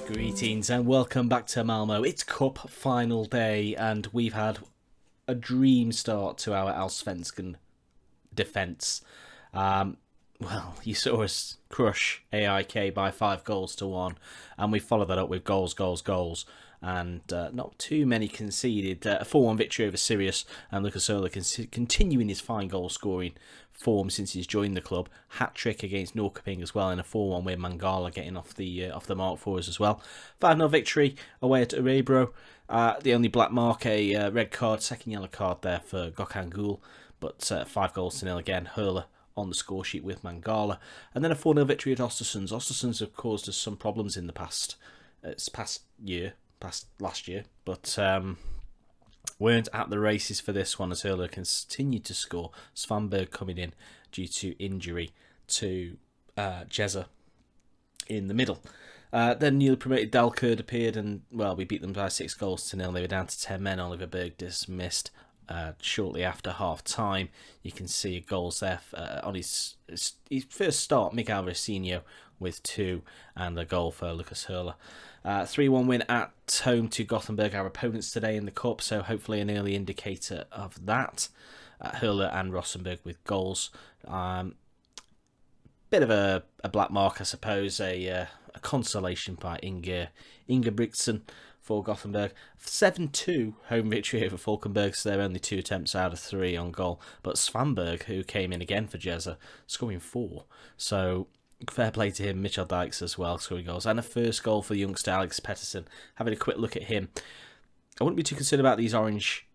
Greetings and welcome back to Malmo. It's Cup final day and we've had a dream start to our Allsvenskan defence. Well, you saw us crush AIK by 5-1, and we followed that up with goals, and not too many conceded. A 4-1 victory over Sirius, and Lucas Ola continuing his fine goal scoring form since he's joined the club. Hat-trick against Norrköping as well, in a 4-1 win. Mangala getting off the mark for us as well. 5-0 victory away at Örebro. The only black mark, a red card, second yellow card there for Gökhan Gül, but 5-0 again. Hurler on the score sheet with Mangala, and then a 4-0 victory at Östersunds. Östersunds have caused us some problems in the past last year, but weren't at the races for this one as Hurler continued to score. Svanberg coming in due to injury to Jezza in the middle. Then newly promoted Dalkurd appeared, and well, we beat them by 6-0. They were down to 10 men. Oliver Berg dismissed shortly after half time. You can see goals there on his first start. Miguel Recinho with 2 and a goal for Lucas Hurler. 3-1 win at home to Gothenburg, our opponents today in the cup, so hopefully an early indicator of that. Hurler and Rosenberg with goals. Bit of a black mark, I suppose, a consolation by Inge Brixen for Gothenburg. 7-2 home victory over Falkenberg, so they're only 2 attempts out of 3 on goal. But Svanberg, who came in again for Jezza, scoring 4. So fair play to him. Mitchell Dykes as well, scoring goals. And a first goal for the youngster Alex Pettersson. Having a quick look at him. I wouldn't be too concerned about these orange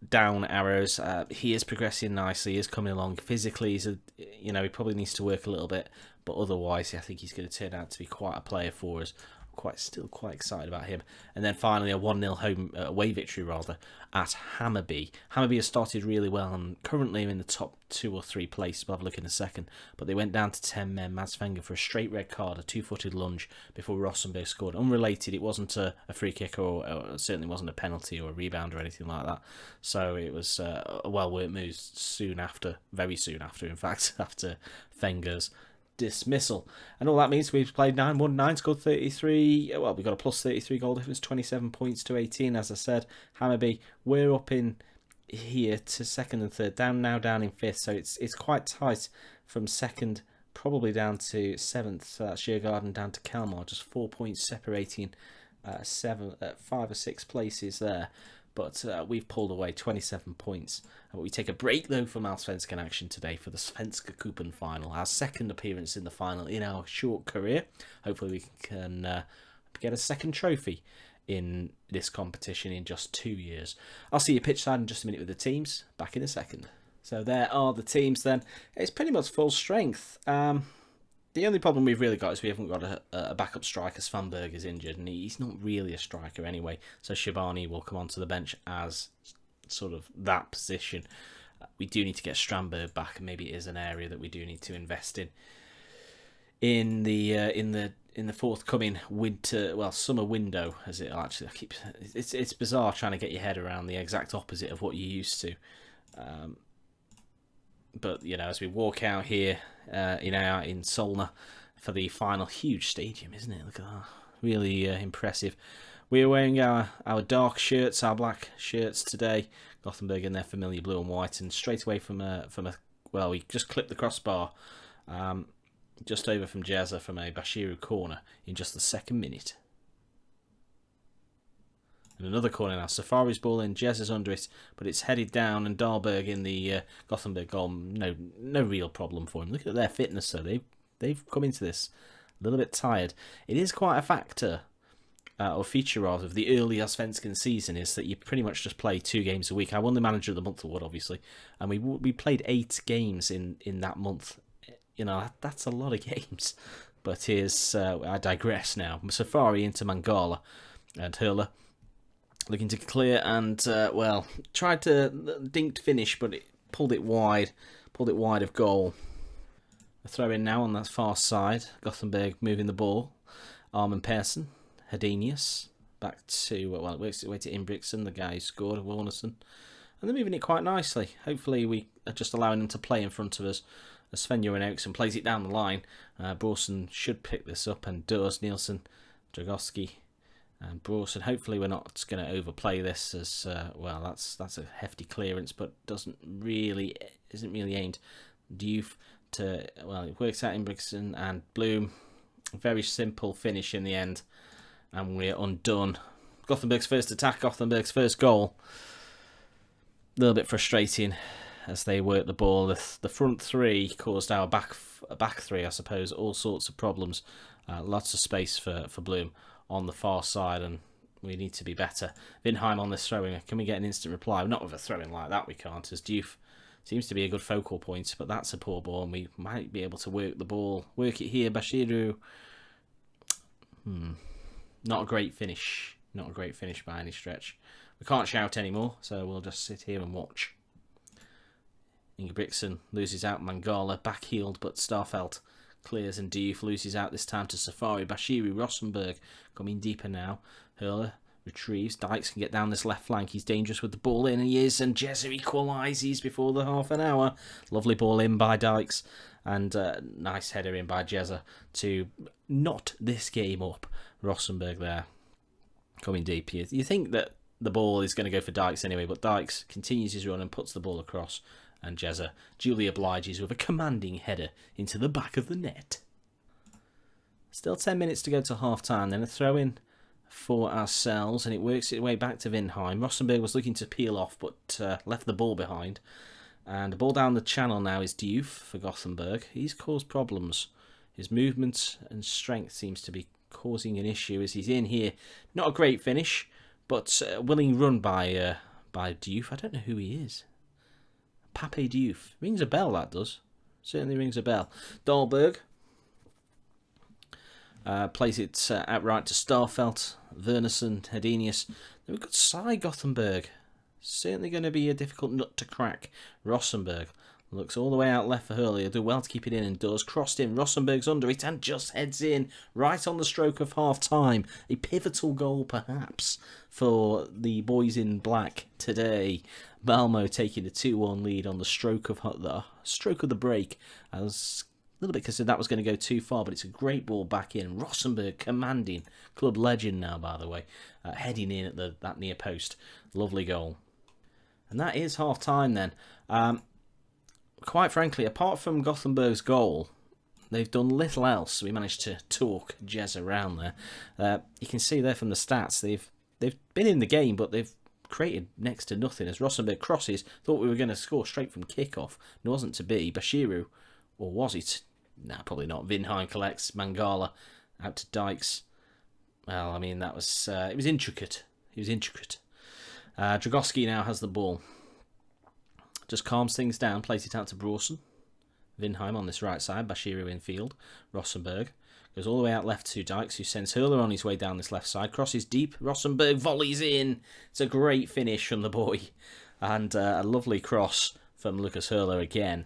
down arrows. He is progressing nicely. He is coming along physically. He probably needs to work a little bit. But otherwise, I think he's going to turn out to be quite a player for us. Still quite excited about him. And then finally a 1-0 away victory at Hammarby. Hammarby has started really well and currently are in the top 2 or 3 places. We'll have a look in a second. But they went down to 10 men. Mads Wenger for a straight red card, a 2-footed lunge before Rosenberg scored. Unrelated, it wasn't a free kick or certainly wasn't a penalty or a rebound or anything like that. So it was a well-worked move very soon after, in fact, after Wenger's dismissal. And all that means we've played 9, won 9, scored 33. Well, we've got a plus 33 goal difference, 27 points to 18. As I said, Hammarby, we're up in here to second and third, down in fifth, so it's quite tight from second probably down to 7th. So that's Djurgården down to Kalmar, just 4 points separating 5 or 6 places there. But we've pulled away 27 points. We take a break, though, from our Allsvenskan action today for the Svenska Cupen final. Our second appearance in the final in our short career. Hopefully we can get a second trophy in this competition in just 2 years. I'll see you pitch side in just a minute with the teams. Back in a second. So there are the teams then. It's pretty much full strength. The only problem we've really got is we haven't got a backup striker. Svanberg is injured, and he's not really a striker anyway. So Shabani will come onto the bench as sort of that position. We do need to get Strandberg back, and maybe it is an area that we do need to invest in the forthcoming summer window, as it actually it's bizarre trying to get your head around the exact opposite of what you're used to. But as we walk out here, out in Solna for the final, huge stadium, isn't it? Look at that, really impressive. We're wearing our dark shirts, our black shirts today. Gothenburg in their familiar blue and white, and straight away we just clipped the crossbar, just over from Jezza from a Bashiru corner in just the second minute. And another corner now. Safari's ball in, Jezza's under it, but it's headed down, and Dahlberg in the Gothenburg goal. No real problem for him. Look at their fitness, though. They've come into this a little bit tired. It is quite a factor, or feature rather, of the early Allsvenskan season, is that you pretty much just play 2 games a week. I won the Manager of the Month award, obviously, and we played 8 games in that month. That's a lot of games. But here's, I digress now. Safari into Mangala, and Hurler looking to clear, and tried to dinked finish, but it pulled it wide of goal. A throw in now on that far side. Gothenburg moving the ball. Armin Persson, Hedenius, back to it works its way to Inbrigtsen, the guy who scored, Warnerson, and they're moving it quite nicely. Hopefully we are just allowing them to play in front of us. as Sven-Göran Eriksson plays it down the line. Brorsson should pick this up, and does. Nielsen, Dragowski, and Brorsson. Hopefully we're not going to overplay this as well. That's a hefty clearance, but isn't really aimed. Diouf to, well, it works out in Brixton and Bloom. Very simple finish in the end, and we're undone. Gothenburg's first attack, Gothenburg's first goal. A little bit frustrating as they work the ball. The front three caused our back three, I suppose, all sorts of problems. Lots of space for Bloom on the far side, and we need to be better. Vinheim on this throw-in. Can we get an instant reply? Not with a throw-in like that, we can't, as Diouf seems to be a good focal point, but that's a poor ball, and we might be able to work the ball. Work it here, Bashiru. Not a great finish. Not a great finish by any stretch. We can't shout anymore, so we'll just sit here and watch. Ingebrigtsen loses out Mangala, back-heeled, but Starfelt clears, and Diouf loses out this time to Safari. Bashiru, Rosenberg coming deeper now. Hurler retrieves. Dykes can get down this left flank. He's dangerous with the ball in, and he is, and Jezza equalises before the half an hour. Lovely ball in by Dykes, and nice header in by Jezza to knot this game up. Rosenberg there coming deep. You think that the ball is going to go for Dykes anyway, but Dykes continues his run and puts the ball across, and Jezza duly obliges with a commanding header into the back of the net. Still 10 minutes to go to half-time, then a throw-in for ourselves, and it works its way back to Vinheim. Rosenberg was looking to peel off, but left the ball behind. And the ball down the channel now is Diouf for Gothenburg. He's caused problems. His movement and strength seems to be causing an issue as he's in here. Not a great finish, but a willing run by Diouf. I don't know who he is. Pape Diouf. Rings a bell, that does. Certainly rings a bell. Dahlberg plays it outright to Starfelt, Wernerson, Hedenius. We've got Cy Gothenburg. Certainly going to be a difficult nut to crack. Rosenberg looks all the way out left for Hurley. He'll do well to keep it in, and does. Crossed in. Rosenberg's under it and just heads in right on the stroke of half-time. A pivotal goal, perhaps, for the boys in black today. Malmo taking a 2-1 lead on the stroke of the break. I was a little bit concerned that was going to go too far, but it's a great ball back in. Rosenberg commanding, club legend now, by the way, heading in at that near post. Lovely goal. And that is half-time then. Quite frankly, apart from Gothenburg's goal, they've done little else. We managed to talk Jez around there. You can see there from the stats, they've been in the game, but they've created next to nothing. As Rosenberg crosses, thought we were going to score straight from kickoff. It wasn't to be. Bashiru, or was it? Nah, probably not. Vinheim collects Mangala out to Dykes. Well, I mean, that was it was intricate. It was intricate. Dragowski now has the ball. Just calms things down, plays it out to Brorsson. Vinheim on this right side, Bashiru in field. Rosenberg goes all the way out left to Dykes, who sends Hurler on his way down this left side. Crosses deep, Rosenberg volleys in. It's a great finish from the boy. And a lovely cross from Lucas Hurler again.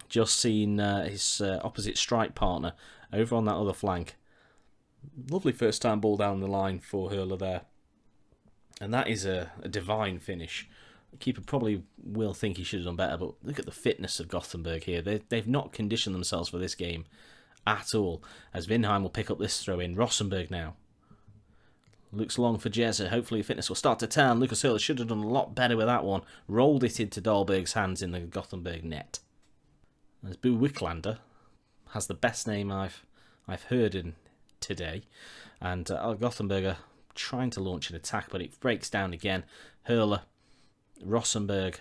Just seen his opposite strike partner over on that other flank. Lovely first time ball down the line for Hurler there. And that is a divine finish. The keeper probably will think he should have done better, but look at the fitness of Gothenburg here. They've not conditioned themselves for this game at all. As Vinheim will pick up this throw in. Rosenberg now looks long for Jezza. Hopefully fitness will start to turn. Lucas Hurler should have done a lot better with that one. Rolled it into Dahlberg's hands in the Gothenburg net. As Bo Wicklander has the best name I've heard in today. And Gothenburg are trying to launch an attack, but it breaks down again. Hurler, Rosenberg,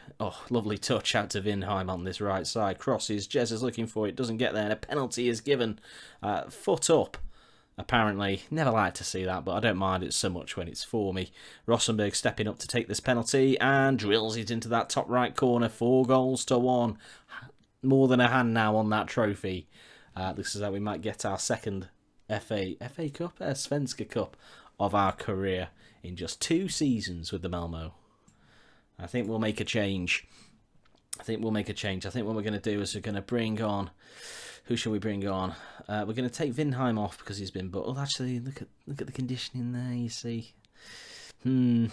lovely touch out to Vinheim on this right side. Crosses, Jez is looking for it, doesn't get there, and a penalty is given. Foot up, apparently. Never like to see that, but I don't mind it so much when it's for me. Rosenberg stepping up to take this penalty and drills it into that top right corner. 4-1. More than a hand now on that trophy. This is how we might get our second FA Cup, Svenska Cup of our career in just 2 seasons with the Malmo. I think we'll make a change. I think what we're going to do is we're going to bring on... Who shall we bring on? We're going to take Vinheim off because he's been... But actually, look at the conditioning there, you see. No,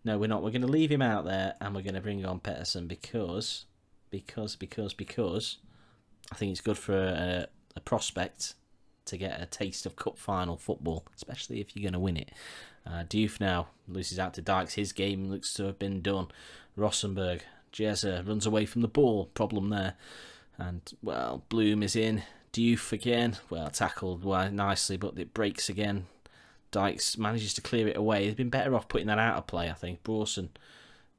we're not. We're going to leave him out there and we're going to bring on Pettersson because because I think it's good for a prospect to get a taste of cup final football, especially if you're going to win it. Diouf now loses out to Dykes. His game looks to have been done. Rossenberg, Jezza runs away from the ball. Problem there. And, well, Bloom is in. Diouf again. Well, tackled nicely, but it breaks again. Dykes manages to clear it away. He's been better off putting that out of play, I think. Brawson.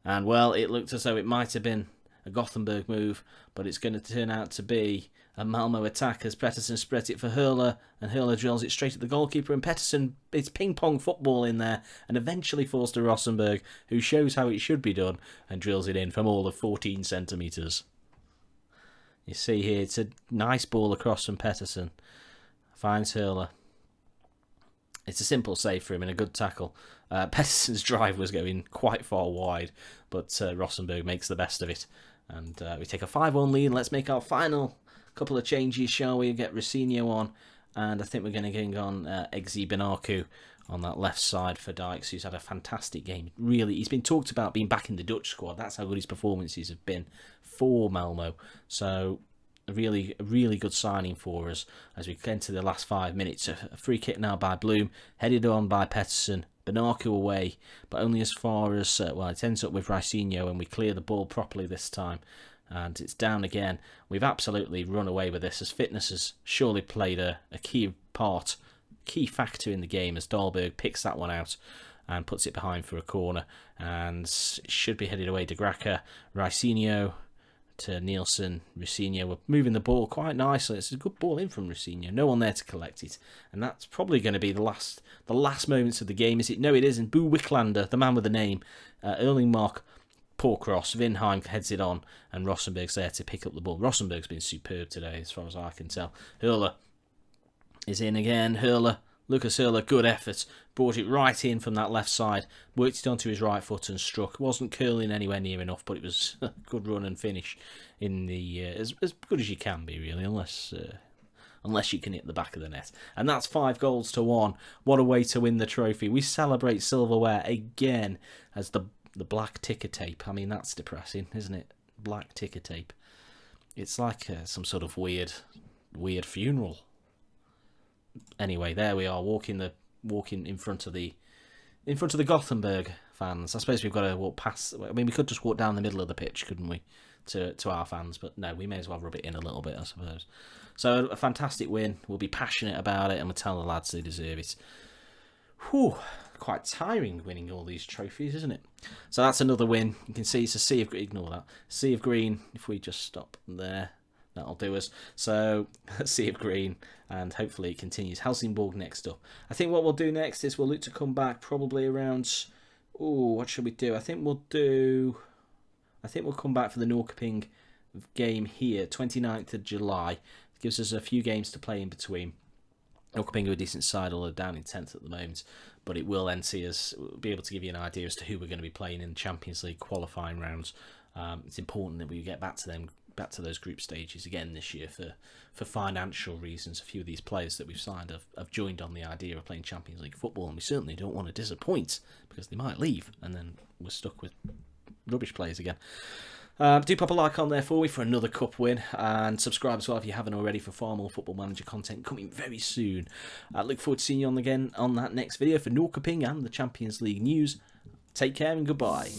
And, well, it looked as though it might have been a Gothenburg move, but it's going to turn out to be a Malmo attack as Pettersson spreads it for Hurler, and Hurler drills it straight at the goalkeeper, and Pettersson, it's ping-pong football in there, and eventually falls to Rossenberg, who shows how it should be done, and drills it in from all of 14 centimetres. You see here, it's a nice ball across from Pettersson. Finds Hurler. It's a simple save for him and a good tackle. Pettersson's drive was going quite far wide, but Rossenberg makes the best of it. And we take a 5-1 lead, and let's make our final couple of changes, shall we? Get Rosinho on, and I think we're going to get on Egzi Benaku on that left side for Dykes, who's had a fantastic game. Really, he's been talked about being back in the Dutch squad. That's how good his performances have been for Malmo. So a really good signing for us as we get into the last 5 minutes. A free kick now by Bloom, headed on by Pettersson. Benaku away, but only as far as, well, it ends up with Rosinho, and we clear the ball properly this time. And it's down again. We've absolutely run away with this, as fitness has surely played a key factor in the game, as Dahlberg picks that one out and puts it behind for a corner. And it should be headed away to Graca. Rosinho to Nielsen. Rosinho, we're moving the ball quite nicely. It's a good ball in from Rosinho. No one there to collect it. And that's probably going to be the last moments of the game, is it? No, it isn't. Bo Wicklander, the man with the name. Erlingmark, poor cross. Vinheim heads it on, and Rossenberg's there to pick up the ball. Rossenberg's been superb today, as far as I can tell. Hurler is in again. Lucas Hurler, good effort. Brought it right in from that left side. Worked it onto his right foot and struck. Wasn't curling anywhere near enough, but it was a good run and finish in the as good as you can be, really, unless you can hit the back of the net. And that's 5-1. What a way to win the trophy. We celebrate silverware again as the black ticker tape. I mean, that's depressing, isn't it? Black ticker tape. It's like some sort of weird funeral. Anyway, there we are, walking in front of the Gothenburg fans. I suppose we've got to walk past. I mean, we could just walk down the middle of the pitch, couldn't we, to our fans? But no, we may as well rub it in a little bit, I suppose. So a fantastic win. We'll be passionate about it, and we'll tell the lads they deserve it. Whew, quite tiring winning all these trophies, isn't it? So that's another win. You can see it's a sea of green. Ignore that. Sea of green. If we just stop there, that'll do us. So, sea of green, and hopefully it continues. Helsingborg next up. I think what we'll do next is we'll look to come back probably around. What should we do? I think we'll come back for the Norrköping game here, 29th of July. It gives us a few games to play in between. Norrköping are a decent side, although down in 10th at the moment, but it will then see us be able to give you an idea as to who we're going to be playing in the Champions League qualifying rounds. It's important that we get back to those group stages again this year for financial reasons. A few of these players that we've signed have joined on the idea of playing Champions League football, and we certainly don't want to disappoint, because they might leave and then we're stuck with rubbish players again. Do pop a like on there for me for another cup win, and subscribe as well if you haven't already for far more Football Manager content coming very soon. I look forward to seeing you on again on that next video for Norrköping and the Champions League news. Take care and goodbye.